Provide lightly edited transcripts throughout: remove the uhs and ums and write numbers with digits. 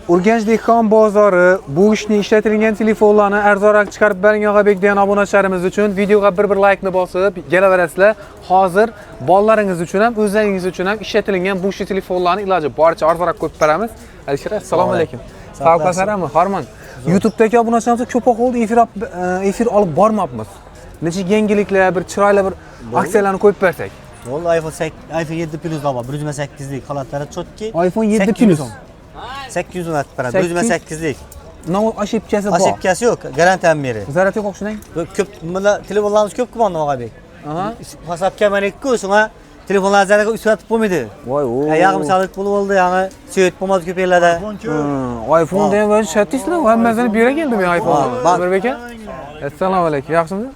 Urganch dehqon bozori bu ishni ishlatilgan telefonlarni arzonroq chiqarib bering Og'abek degan obunachilarimiz uchun videoga bir like ni bosib kelaverasizlar. Hozir bolalaringiz uchun ham, o'zlaringiz uchun ham ishlatilgan bu ishli telefonlarni iloji boricha arzonroq qo'yib beramiz. Alisher, assalomu alaykum. Sog'liqlasizlarmi? Hormon. YouTube'dagi obunachilarimiz ko'proq oldi efir olib bormayapmiz. Necha yangiliklar, bir chiroyli bir aksiyalarni qo'yib bersak. Vallahi iPhone 7 Plus da var. 128'lik halatlari çotki. iPhone 7 Plus. 800 at para. 128'lik. No aşipkasi bor. Aşipkasi yok. Garanti amiri. Zarat yo'q o'xshaning. Ko'p bunda telefonlarimiz ko'p kumanda Og'abek. Aha. Hasab kamarikku shunga telefonlar zarga usatib bo'lmaydi. Voy o. Ayog'im salik bo'ldi, ya'ni suyet bo'lmadi ko'p yerlarda. iPhone degan o'zi shattislar, hammasini bera keldim men iPhone. Mirbek aka. Assalomu alaykum. Yaxshimisiz?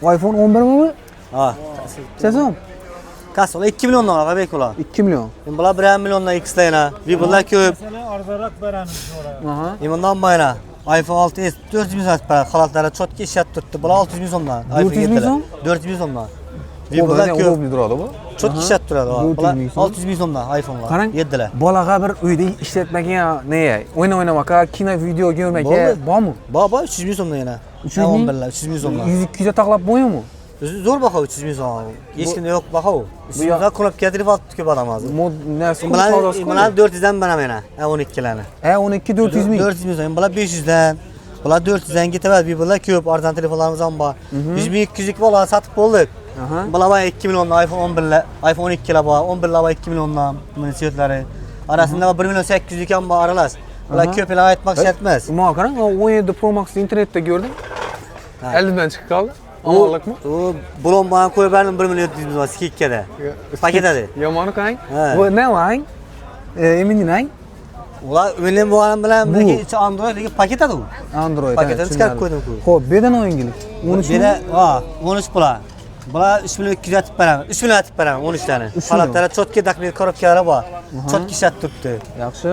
Bu iPhone 11 mi? Ha. Sezon. Kaç ola 2 milyon dolar Og'abek ular. 2 milyon. Bular 1 milyondan X'layna. Bir bular ko'p. Arzarak beramiz oraya. Aha. Bundan bayra iPhone 6s 400 milyon para halatlari çotki ishlab turibdi. Bular 600 milyon so'mdan. 400 milyon? 400 milyon so'mdan. Bir bular ko'p. Bu. Çotki ishlab turadi. Bular 600 milyon so'mdan iPhone'lar. Qarang, 7'lar. Bolaga bir uyda ishlatmagan ne? O'ynamaka, kino video ko'rmaka bormi? Baba 300 milyon so'mdan yana. 11'lar 300 milyon so'mdan. 100-200 taqlab bo'ymi? Zo'r baho 300 milyon so'm. Hech kimda yo'q baho. Sizga qolib keltirib olibdi ko'p odam hozir. Bular 400 dan beraman yana. 12'larni. 12 400 ming. 400 milyon so'm. Bular 500 dan. Bular 400 dan ketadi. Bir bular ko'p arzon telefonlarimiz ham bor. 100 ming 200lik bola sotib bo'ldik. Bular 2 milliondan iPhone 11'lar, iPhone 12'lar bor. 11'lar 2 milliondan buni siyotlari. Arasında 1 milyon 800'lik ham bor aralas. Bular ko'plar aytmoq shart emas. Mana qarang, 17 Pro Max internetda ko'rdim. Elimdan chiqib qoldi. Amonlikmi? O bulon bana koyup verdim 1 milyon 400 milyon skikkede. Paket hadi. Yomoni qarang. Bu ne lang? Emin lang? Ular benim bu adam bilen bir Android ligi paket hadi bu. Android. Paketini çıkarıp koydum. Xo'p, beden o'yingilik. 13 milyon. Ha, 13 bular. Bular 3 milyon 200 atıp beraman. 3 milyon atıp beraman 13 tane. Halatlara çotki takmir korupkaları var. Çotki şart tuttu. Yaxshi.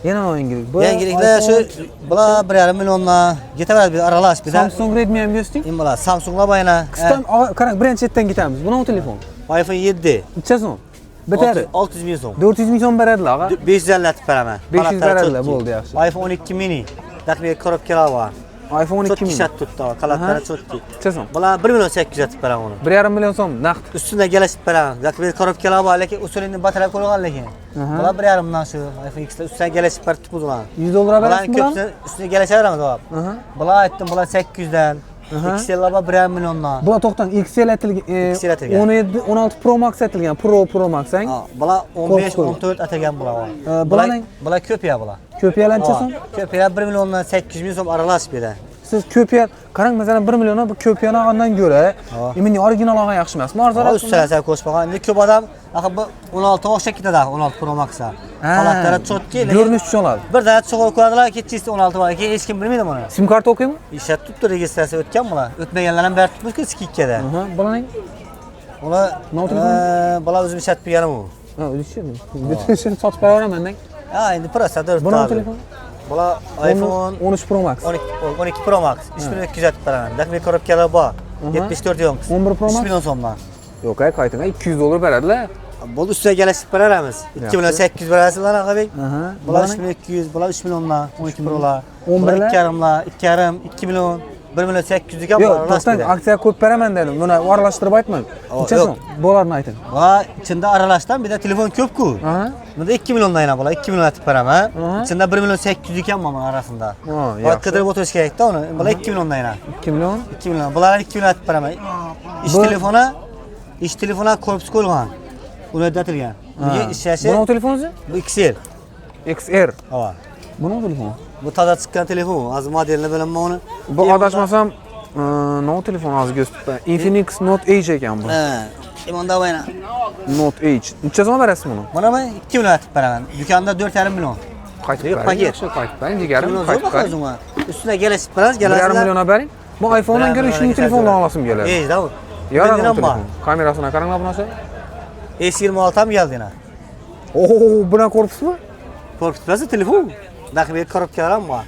Yana o'yingilik. Yangiliklar şu bular 1,5 milyonla yetaveradi bir aralash bir de. Samsung Redmi ham go'sting? Bular Samsunglar bayana. Qistan qarang, birinchi chetdan ketamiz. Buni telefon. iPhone 7. Necha so'm? Bitadi. 600 milyon so'm. 400 ming so'm beradilar, ag'a. 550 atıp beraman. 500 beradilar, bo'ldi yaxshi. iPhone 12 mini. Takmir korupkalar var. iPhone 12 mini. Çotki şart tuttu. Kalatlara çotki. Necha so'm? Bular 1 milyon 800 atıp beraman onu. 1,5 milyon so'm naqd. Üstünde gelişip beraman. Takmir korupkalar var lekin usulünü batarya koyulgan lekin. Bular 1,5 milyon şu iPhone X'ler üstüne gelişip bertip buzulan. 100 dolara berasizmi bularni? Bularning üstüne gelişeveramiz baba. Bular aytdim bular 800'dan. XL'lar 1,5 milyondan. Bular to'xtang, XL atilgan. 17 16 Pro Max atilgan. Pro Max sang. Bular 15 14 atilgan bular. Bular ko'piya bular. Ko'piyalar necha so'm? Ko'piya 1 milyondan 800 ming so'm aralash beradi. Siz ko'piya, qarang, masalan 1 million bu ko'piyani olgandan ko'ra, meni original olgan yaxshi emasmi? Arzonroq. Ustolar ko'rishmagan. Endi ko'p odam axir bu 16 o'xshab ketadi, 16 Pro Max. Holatlari chotki, ko'rinish uchun oladi. Bir dana cho'g'ib qo'yadilar, ketchisi 16 bor. Keyin hech kim bilmaydi buni. Sim karta o'qiymi? Ishlat tutdi, registratsiya o'tgan bular. O'tmaganlar ham bari tutibdi skikkada. Bularning bular o'zim ishlatib berganim u. Ha, o'zingizmi? Bitishini sotib qo'yaveraman-dan. Ha, endi prosadur. Bular telefon? Bular iPhone 13 Pro Max. 12 Pro Max. 3 milyon 200 atib beraman. Dakmir korobkalar bor. 74 yonq. 11 Pro Max. 3 milyon so'mdan. Yo'q, qaytingga 200 dollar beradilar. Bu üstüne gelişip beramiz. 2 milyon 800 berasizlar Og'abek. Bular 3 milyon 200, bular 3 milyondan, 12 Pro'lar. 11'lar 2,5'lar, 2,5, 2 milyon, 1 milyon 800 ga yo'q, to'xtang, aksiya ko'p beraman dedim. Buni aralashtirib aytmang. Necha so'm? Dolarni ayting. Va içinde aralashdan bir de telefon ko'p-ku. Bunda 2 milyondan yana bular, 2 milyon atib beraman. İçinde 1 milyon 800 ekan mana arasında. Vaqt qidirib o'tirish kerak-da uni. Bular 2 milyondan yana. 2 milyon? 2 milyon. Bular 2 milyon atib beraman. İş telefona korpus qo'yilgan. Uni o'rnatilgan. Nega ishlashi? Buni telefoningiz? Bu XL. XR. Ha. Buni telefon. Bu taza chiqqan telefon. Hozir modelini bilaman uni. Bu adashmasam, no telefon hozir ko'rsatdi. Infinix Note H ekan bu. Ha. Bunda bayna. Note H. Necha so'm berasiz buni? Mana men 2 milyon atib beraman. Do'konda 4,5 milyon. Qaytib paket. Qaytib bering, jigarim, qaytib bering. Üstüne gelişip berasiz, 1,5 milyona bering. Bu iPhone'dan ko'ra ishning telefondan olasim keladi. Ey, da bu. Yaram telefon. Kamerasini qaranglar bunasi. S26 ham geldi yana. Bunaqa korpusmi? Korpus bilasiz telefon. Dakmir korobkalar ham bor.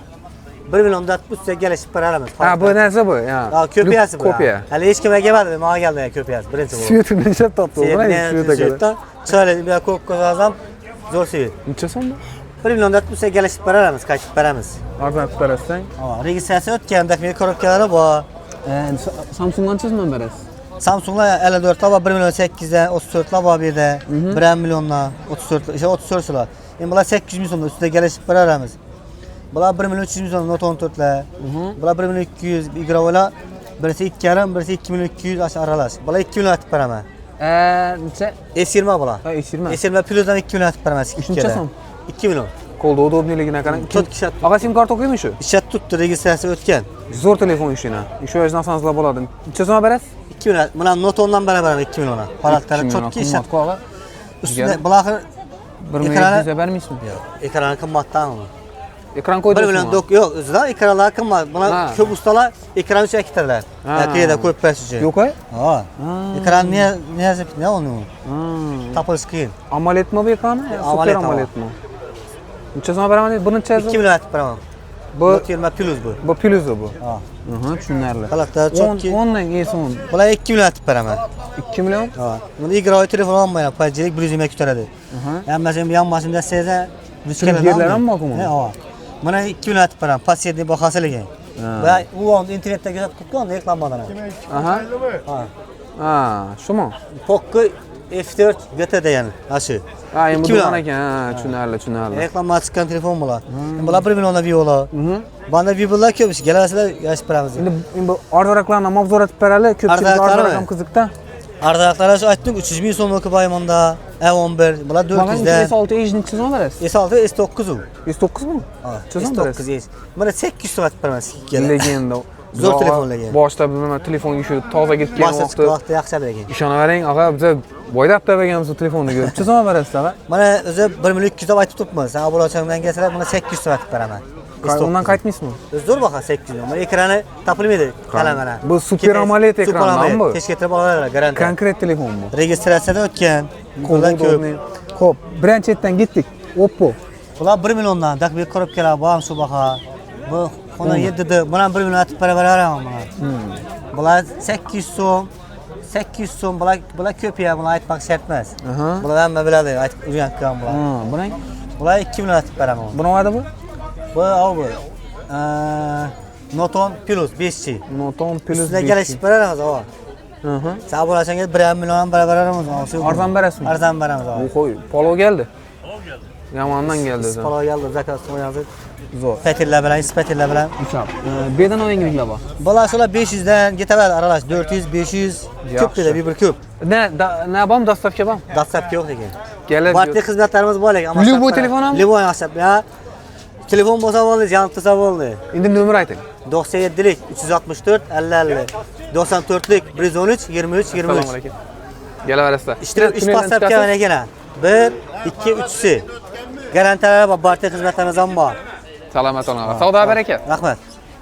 1 milliondan üstüne gelişip beramiz. Ha, bu narsa bu, ya. Ha, ko'piyasi bu. Ko'piya. Hali hech kimga kelmadi, menga keldi ko'piyasi, birinchi bu. Suyetini ishlab topdi, mana suyetga. Chiroyli bir ko'k ko'zazam zo'r suyet. Necha so'm bu? 1 million deb bo'lsa kelishib beramiz, qaytib beramiz. Arzon qilib berasizsan. Registratsiya o'tganda men korobkalari bor. Samsungdan chizman berasiz. Samsunglar 54 lar bor, 1 million 8 dan 34 lar bor bu yerda. 1 milliondan 34, işte 34 lar. Endi bular 800 ming so'mdan ustida kelishib beramiz. Bular 1 million 300 ming so'm Note 14 lar. Bular 1 million 200 igrovolar. Birisi 2,5, birisi 2 million 200 aşağı aralash. Bular 2 million atib beraman. Necha? S20 bular. Ha, S20. S20 Plus'dan 2 million atib beramiz. Shuncha so'm? 2 million. Qo'lda udobniligini qarang. 4 kishi. Aka sim kart o'qiymi shu? Ishat tutdi, registratsiya o'tgan. Zo'r telefon ishina. Ish o'z narsanizlar bo'ladi. Necha so'm berasiz? 2 million. Mana Note 10 dan beraman 2 million. Holatlari chotki ishat. Ustida bular 1 million 700 bermaysizmi? yo'q. Ekrani qimmatdan. Ekran 1 qo'ydingizmi? million yo'q, o'zidan ekranlar qimmat. Bular ko'p ustalar ekran uchun aktarlar. Qayerda ko'p pes uchun. Yo'q-a? Ha. Ekran ne yazib, ne uni? Topish qiyin. AMOLEDmi bu ekrani? Super AMOLEDmi? Necha so'm beraman dedi? Buni 2 million atib beraman. Bu Note 20 Plus bu. bu plus bu. Ha. Tushunarli. Xalaqlar chotki. 10dan eson. Bular 2 million atib beraman. 2 million? Ha. Buni igrovoy telefon olmayman, pajjilik 120 ko'taradi. Hammasini bu yonmasida seza Firibgarlar ham bormi? Ha. Mana 2 million atib beraman, pasientni bahosiligi. Va u internetda ko'rsatib qo'ygan reklamadan. Aha. Ha. Ha, shumi? Poco F4 GT degan, shu. Ha, endi 2 bu million. ekan. Ha, tushunarli. Reklama chiqqan telefon bular. Bular 1 milliondan viyolar. Banda viyolar ko'p ish, kelasizlar yashib beramiz. Endi bu arzonroqlarni mavzuga aytib berali, ko'pchilik arzonroq ham qiziqda. Arzonroqlar shu aytdik 300 ming so'm o'qib aymonda, A11, bular 400 dan. S6 ej necha so'm berasiz? S6 S9 u. S9 mi? Ha, Necha so'm berasiz? S9 es. Mana 800 so'm atib beramiz. Legenda. Zo'r telefon legenda. Boshda nima telefonga shu toza ketib kelgan Boshqa vaqtda yaxshi bergan. Ishonavering, og'a biz boydab berganmiz telefonni ko'rib. Necha so'm berasiz, og'a? Mana o'zi 1 million 200 deb aytib turibman. Sen abolachangdan kelsalar buni 800 so'm atib beraman. Undan qaytmaysizmi? Zo'r baho 800 ming. Mana ekrani topilmaydi. Qala mana. Bu Super AMOLED ekranmi bu? Tez ketirib olaveradi, garantiya. Konkret telefonmi? Registratsiyadan o'tgan. Qo'lda ko'p. Xo'p, birinchi chetdan ketdik. Oppo. Bular 1 milliondan takbir ko'rib keladi, bu ham shu baho. Bu xona 7 da, buni 1 million atib beraman mana. Bular 800 so'm. 800 so'm bular ko'p ya, bular aytmoq shart emas. Bular hamma biladi, aytib urgan qilgan bular. Buning Bular 2 million atib beraman. buni oladi bu? Bu bu. Note 10 Plus 5G. Note 10 Plus. Sizga kelishib beramiz, ha. Sen bo'lasanga 1 million beramiz. Arzon berasizmi? Arzon beramiz, ha. Bu qo'y, palov keldi. Yamandan keldi. Palov keldi, zakaz qo'yamiz. Zo'r. Patillar bilan, ispatillar bilan. Hisob. Bu yerdan olinganliklar bor. Bular shular 500 dan ketaveradi, aralash 400, 500 ko'p dedi, bir ko'p. Ne bom, dostavka bom. Dastlabki yo'q ekan. Kelib. Barcha xizmatlarimiz bor lekin, ammo Любой telefon ham? Любой hisob, ya. Telefon bo'lsa bo'ldi, janib tursa bo'ldi. Endi nomer ayting. 97lik 364 50 94lik 113 23 23. Assalomu alaykum. Kelaverasizlar. İşte 3 WhatsApp mana gena. 1 2 3'si. Garantiyalar bor, barcha xizmatlarimiz ham bor. Salomat bo'ling. Savdo baraka. Rahmat.